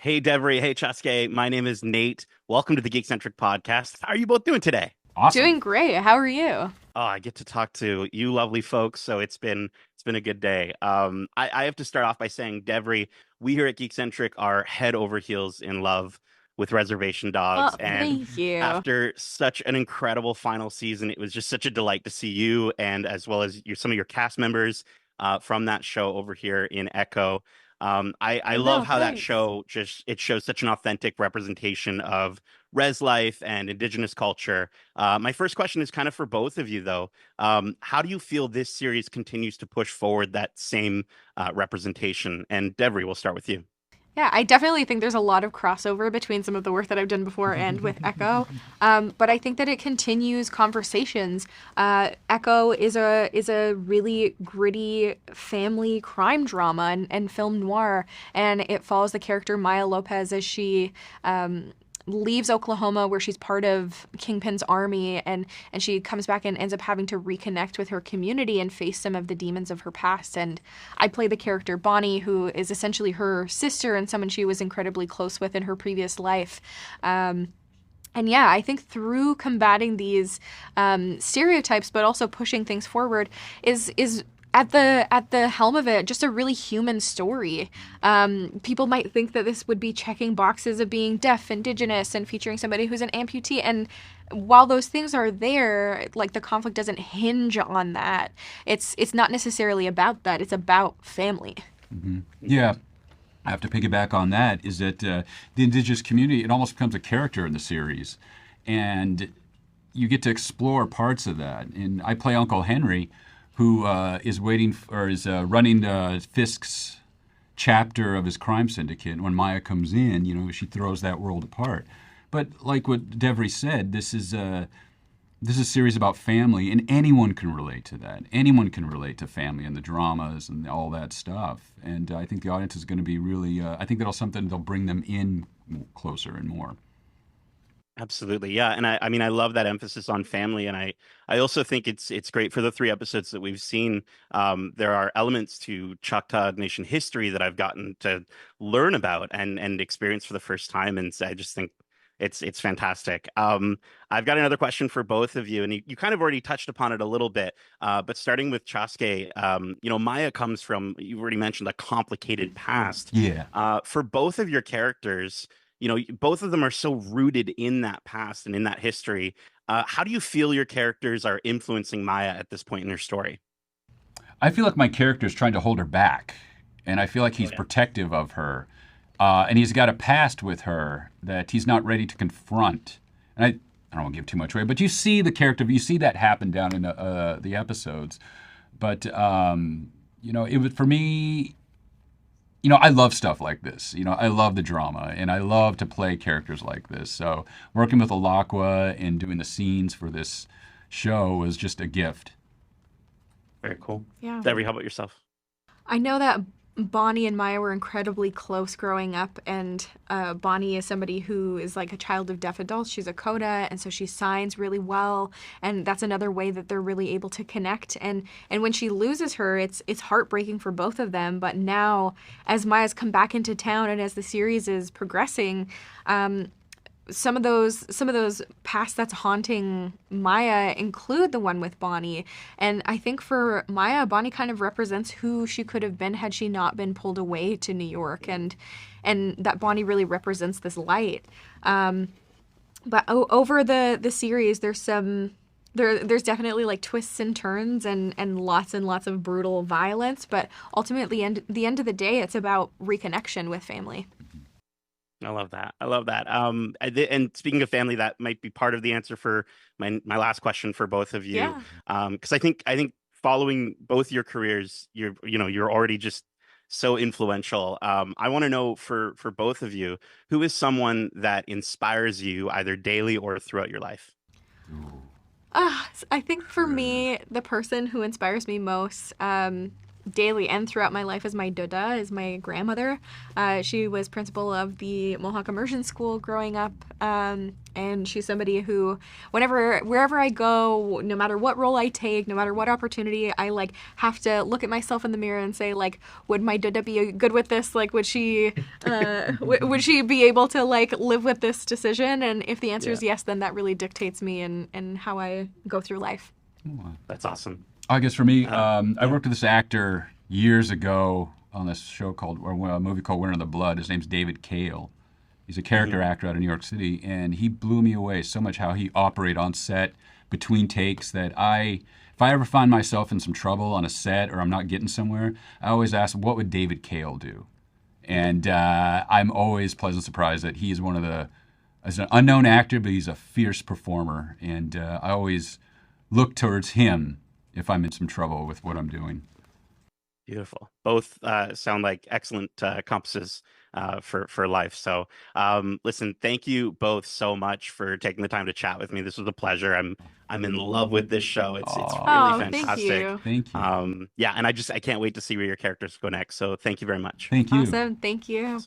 Hey, Devery. Hey, Chaske. My name is Nate. Welcome to the Geekcentric podcast. How are you both doing today? Awesome. Doing great. How are you? Oh, I get to talk to you lovely folks, so it's been a good day. I have to start off by saying, Devery, we here at Geekcentric are head over heels in love with Reservation Oh, Dogs, and thank you. after such an incredible final season, it was just such a delight to see you and as well as some of your cast members from that show over here in Echo. I Oh, love no, how that thanks. show just it shows such an authentic representation of res life and indigenous culture. My first question is kind of for both of you, though. How do you feel this series continues to push forward that same representation? And Devery, we'll start with you. Yeah, I definitely think there's a lot of crossover between some of the work that I've done before and with Echo, but I think that it continues conversations. Echo is a really gritty family crime drama and film noir, and it follows the character Maya Lopez as she leaves Oklahoma where she's part of Kingpin's army and she comes back and ends up having to reconnect with her community and face some of the demons of her past. And I play the character Bonnie, who is essentially her sister and someone she was incredibly close with in her previous life. And yeah, I think through combating these stereotypes, but also pushing things forward, is at the helm of it just a really human story. People might think that this would be checking boxes of being deaf, indigenous, and featuring somebody who's an amputee. And while those things are there, like the conflict doesn't hinge on that. It's not necessarily about that. It's about family. Yeah, I have to piggyback on that. Is that the indigenous community? It almost becomes a character in the series, and you get to explore parts of that. And I play Uncle Henry, who is waiting or is running Fisk's chapter of his crime syndicate. When Maya comes in, she throws that world apart. But like what Devery said, this is a series about family, and anyone can relate to that. Anyone can relate to family and the dramas and all that stuff. And I think the audience is going to be really. I think that'll something that'll bring them in closer and more. Absolutely, yeah, and I mean, I love that emphasis on family, and I also think it's great for the three episodes that we've seen. There are elements to Choctaw Nation history that I've gotten to learn about and experience for the first time, and so I just think it's fantastic. I've got another question for both of you, and you kind of already touched upon it a little bit, but starting with Chaske, Maya comes from, you already mentioned, a complicated past. Yeah. For both of your characters, both of them are so rooted in that past and in that history. How do you feel your characters are influencing Maya at this point in her story? I feel like my character is trying to hold her back, and I feel like Oh he's yeah. protective of her, and he's got a past with her that he's not ready to confront. And I don't want to give too much away, but you see the character, you see that happen down in the episodes. But it was for me. I love stuff like this. I love the drama, and I love to play characters like this. So working with Alakwa and doing the scenes for this show was just a gift. Very cool. Yeah. Debbie, how about yourself? I know that Bonnie and Maya were incredibly close growing up, and Bonnie is somebody who is like a child of deaf adults. She's a coda, and so she signs really well, and that's another way that they're really able to connect. And when she loses her, it's heartbreaking for both of them. But now, as Maya's come back into town, and as the series is progressing, some of those past that's haunting Maya include the one with Bonnie. And I think for Maya, Bonnie kind of represents who she could have been had she not been pulled away to New York, and that Bonnie really represents this light. But over the series, there's definitely like twists and turns and lots of brutal violence, but ultimately, the end of the day, it's about reconnection with family. I love that. I love that. And speaking of family, that might be part of the answer for my last question for both of you. Yeah. Because I think following both your careers, you're already just so influential. I want to know for both of you, who is someone that inspires you either daily or throughout your life? I think for me, the person who inspires me most daily and throughout my life is my Doda, is my grandmother. She was principal of the Mohawk Immersion School growing up, and she's somebody who, wherever I go, no matter what role I take, no matter what opportunity, I like have to look at myself in the mirror and say, like, would my Doda be good with this? Like, would she would she be able to like live with this decision? And if the answer is yes, then that really dictates me and how I go through life. That's awesome. I guess for me, I worked with this actor years ago on this show or a movie called Winter of the Blood. His name's David Cale. He's a character actor out of New York City, and he blew me away so much how he operated on set between takes that if I ever find myself in some trouble on a set or I'm not getting somewhere, I always ask, what would David Cale do? And I'm always pleasantly surprised that he is as an unknown actor, but he's a fierce performer, and I always look towards him if I'm in some trouble with what I'm doing. Beautiful. Both sound like excellent compasses for life. So, listen, thank you both so much for taking the time to chat with me. This was a pleasure. I'm in love with this show. It's really fantastic. Thank you. Thank you. Yeah, and I can't wait to see where your characters go next. So, thank you very much. Thank you. Awesome. Thank you.